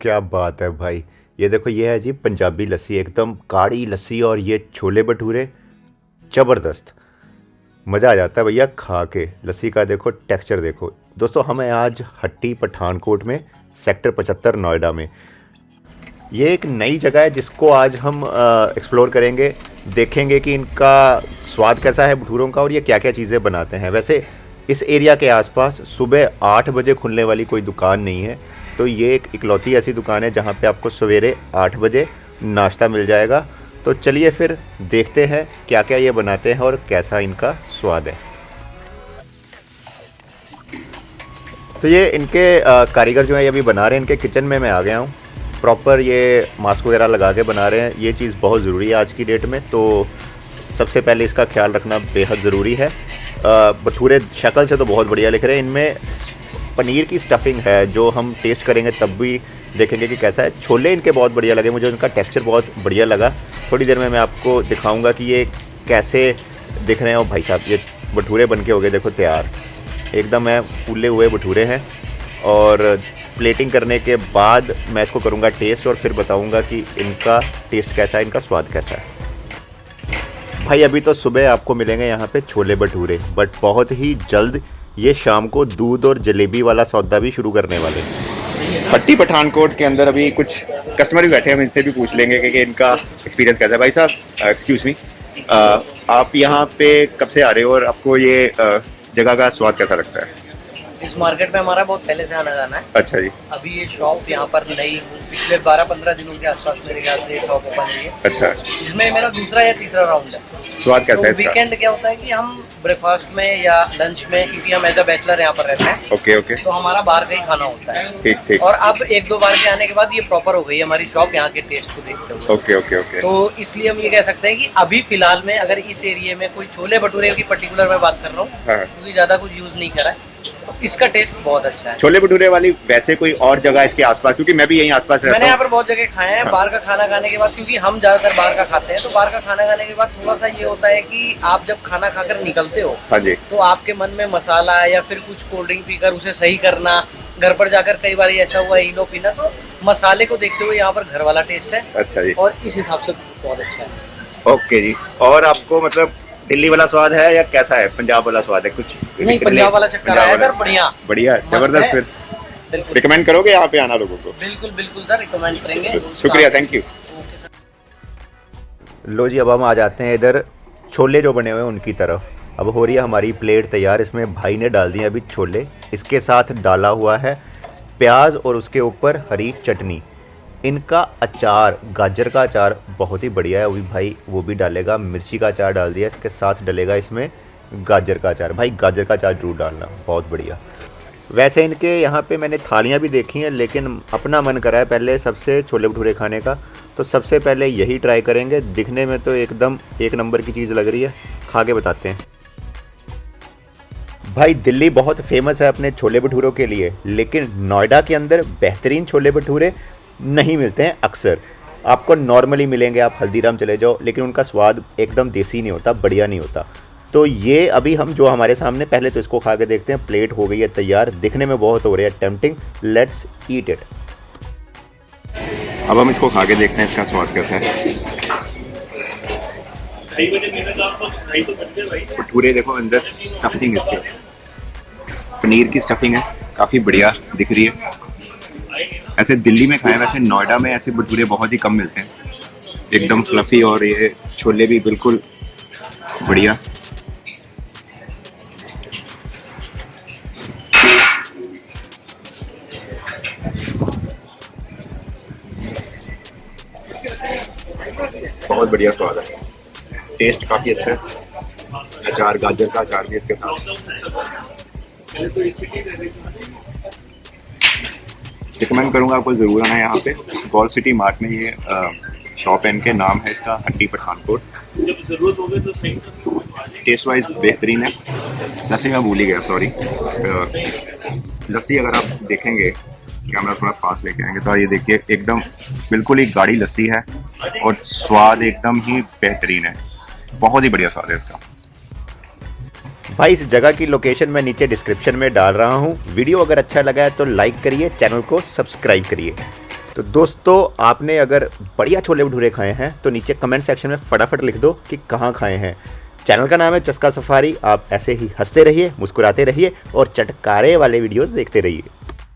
क्या बात है भाई। ये देखो, ये है जी पंजाबी लस्सी, एकदम गाढ़ी लस्सी, और ये छोले भटूरे ज़बरदस्त। मज़ा आ जाता है भैया खा के। लस्सी का देखो टेक्सचर देखो। दोस्तों, हम हैं आज हट्टी पठानकोट में, सेक्टर 75 नोएडा में। ये एक नई जगह है जिसको आज हम एक्सप्लोर करेंगे, देखेंगे कि इनका स्वाद कैसा है भटूरों का और ये क्या क्या चीज़ें बनाते हैं। वैसे इस एरिया के आसपास सुबह 8 बजे खुलने वाली कोई दुकान नहीं है, तो ये एक इकलौती ऐसी दुकान है जहाँ पे आपको सवेरे 8 बजे नाश्ता मिल जाएगा। तो चलिए फिर देखते हैं क्या क्या ये बनाते हैं और कैसा इनका स्वाद है। तो ये इनके कारीगर जो है ये अभी बना रहे हैं। इनके किचन में मैं आ गया हूँ। प्रॉपर ये मास्क वगैरह लगा के बना रहे हैं। ये चीज़ बहुत ज़रूरी है आज की डेट में, तो सबसे पहले इसका ख्याल रखना बेहद ज़रूरी है। भटूरे शक्ल से तो बहुत बढ़िया लिख रहे हैं। इनमें पनीर की स्टफिंग है जो हम टेस्ट करेंगे तब भी देखेंगे कि कैसा है। छोले इनके बहुत बढ़िया लगे मुझे, इनका टेक्सचर बहुत बढ़िया लगा। थोड़ी देर में मैं आपको दिखाऊंगा कि ये कैसे दिख रहे हैं। और भाई साहब, ये भटूरे बन के हो गए देखो तैयार। एकदम है फूले हुए भटूरे हैं, और प्लेटिंग करने के बाद मैं इसको करूंगा टेस्ट और फिर बताऊंगा कि इनका टेस्ट कैसा है, इनका स्वाद कैसा है। भाई अभी तो सुबह आपको मिलेंगे यहाँ पे छोले भटूरे, बट बहुत ही जल्द ये शाम को दूध और जलेबी वाला सौदा भी शुरू करने वाले हैं। हट्टी पठानकोट के अंदर अभी कुछ कस्टमर भी बैठे हैं, हम इनसे भी पूछ लेंगे कि इनका एक्सपीरियंस कैसा है। भाई साहब, एक्सक्यूज मी, आप यहाँ पे कब से आ रहे हो और आपको ये जगह का स्वाद कैसा लगता है? इस मार्केट में हमारा बहुत पहले से आना जाना है। अच्छा जी। अभी ये शॉप यहाँ पर नई पिछले 12-15 दिनों के आसपास मेरे ख्याल से शॉप ओपन हुई है। अच्छा। इसमें मेरा दूसरा या तीसरा राउंड है। स्वाद कैसा है इसका? वीकेंड क्या होता है कि हम ब्रेकफास्ट में या लंच में, क्योंकि हम एज अ बैचलर यहाँ पर रहते हैं, ओके ओके, तो हमारा बाहर का ही खाना होता है। ठीक ठीक। और अब 1-2 बार के आने के बाद ये प्रॉपर हो गई है हमारी शॉप यहाँ के टेस्ट को देखते हुए। Okay okay okay. तो इसलिए हम ये कह सकते हैं कि अभी फिलहाल में अगर इस एरिया में कोई छोले भटूरे की पर्टिकुलर मैं बात कर रहा हूँ, हाँ। क्योंकि ज्यादा कुछ यूज नहीं करा है, तो इसका टेस्ट बहुत अच्छा है। छोले भटूरे वाली वैसे कोई और जगह इसके आसपास, क्योंकि मैं भी यहीं आसपास रहता हूँ। मैंने यहाँ पर बहुत जगह खाए हैं। बाहर का खाना खाने के बाद, क्योंकि हम ज्यादातर बाहर का खाते हैं, तो बाहर का खाना खाने के बाद थोड़ा सा ये होता है कि आप जब खाना खाकर निकलते हो, हाँ जी, तो आपके मन में मसाला या फिर कुछ कोल्ड ड्रिंक पीकर उसे सही करना, घर पर जाकर कई बार ऐसा हुआ इनो पीना, तो मसाले को देखते हुए यहाँ पर घर वाला टेस्ट है। अच्छा जी। और इस हिसाब से बहुत अच्छा है। ओके जी। और आपको मतलब दिल्ली वाला स्वाद है या कैसा है? पंजाब वाला स्वाद है कुछ? नहीं, पंजाब वाला चक्कर आया सर, बढ़िया बढ़िया, जबरदस्त। फिर बिल्कुल रिकमेंड करोगे यहाँ पे आना लोगों को? बिल्कुल बिल्कुल सर, रिकमेंड करेंगे। शुक्रिया, थैंक यू। Okay sir. लो जी, अब हम आ जाते हैं इधर छोले जो बने हुए हैं उनकी तरफ। अब हो रही है हमारी प्लेट तैयार। इसमें भाई ने डाल दिए अभी छोले, इसके साथ डाला हुआ है प्याज और उसके ऊपर हरी चटनी। इनका अचार, गाजर का अचार बहुत ही बढ़िया है, अभी भाई वो भी डालेगा। मिर्ची का अचार डाल दिया, इसके साथ डलेगा इसमें गाजर का अचार। भाई गाजर का अचार जरूर डालना, बहुत बढ़िया। वैसे इनके यहाँ पे मैंने थालियाँ भी देखी हैं, लेकिन अपना मन करा है पहले सबसे छोले भटूरे खाने का, तो सबसे पहले यही ट्राई करेंगे। दिखने में तो एकदम एक नंबर की चीज़ लग रही है, खा के बताते हैं। भाई दिल्ली बहुत फेमस है अपने छोले भटूरों के लिए, लेकिन नोएडा के अंदर बेहतरीन छोले भटूरे नहीं मिलते हैं अक्सर। आपको नॉर्मली मिलेंगे, आप हल्दीराम चले जाओ, लेकिन उनका स्वाद एकदम देसी नहीं होता, बढ़िया नहीं होता। तो ये अभी हम जो हमारे सामने, पहले तो इसको खा के देखते हैं। प्लेट हो गई है तैयार, दिखने में बहुत हो रही है टेम्पटिंग। Let's eat it. अब हम इसको खा के देखते हैं इसका स्वाद कैसा है। भटूरे देखो, अंदर स्टफिंग इसके पनीर की स्टफिंग है, काफ़ी बढ़िया दिख रही है। ऐसे दिल्ली में खाए, वैसे नोएडा में ऐसे भटूरे बहुत ही कम मिलते हैं, एकदम फ्लफी। और ये छोले भी बिल्कुल बढ़िया। बहुत बढ़िया स्वाद है, टेस्ट काफ़ी अच्छा है। अचार, गाजर का अचार भी इसके साथ। रिकमेंड करूँगा आपको ज़रूर आना यहाँ पे। गोल सिटी मार्ट में ये शॉप है, इनके नाम है इसका हट्टी पठानकोट। टेस्ट वाइज बेहतरीन है। लस्सी मैं भूल ही गया, सॉरी। लस्सी अगर आप देखेंगे, कैमरा थोड़ा पास लेके आएंगे, तो ये देखिए एकदम बिल्कुल ही गाढ़ी लस्सी है और स्वाद एकदम ही बेहतरीन है। बहुत ही बढ़िया स्वाद है इसका। भाई इस जगह की लोकेशन मैं नीचे डिस्क्रिप्शन में डाल रहा हूँ। वीडियो अगर अच्छा लगा है तो लाइक करिए, चैनल को सब्सक्राइब करिए। तो दोस्तों आपने अगर बढ़िया छोले भटूरे खाए हैं तो नीचे कमेंट सेक्शन में फटाफट लिख दो कि कहाँ खाए हैं। चैनल का नाम है चस्का सफारी। आप ऐसे ही हंसते रहिए, मुस्कुराते रहिए और चटकारे वाले वीडियोस देखते रहिए।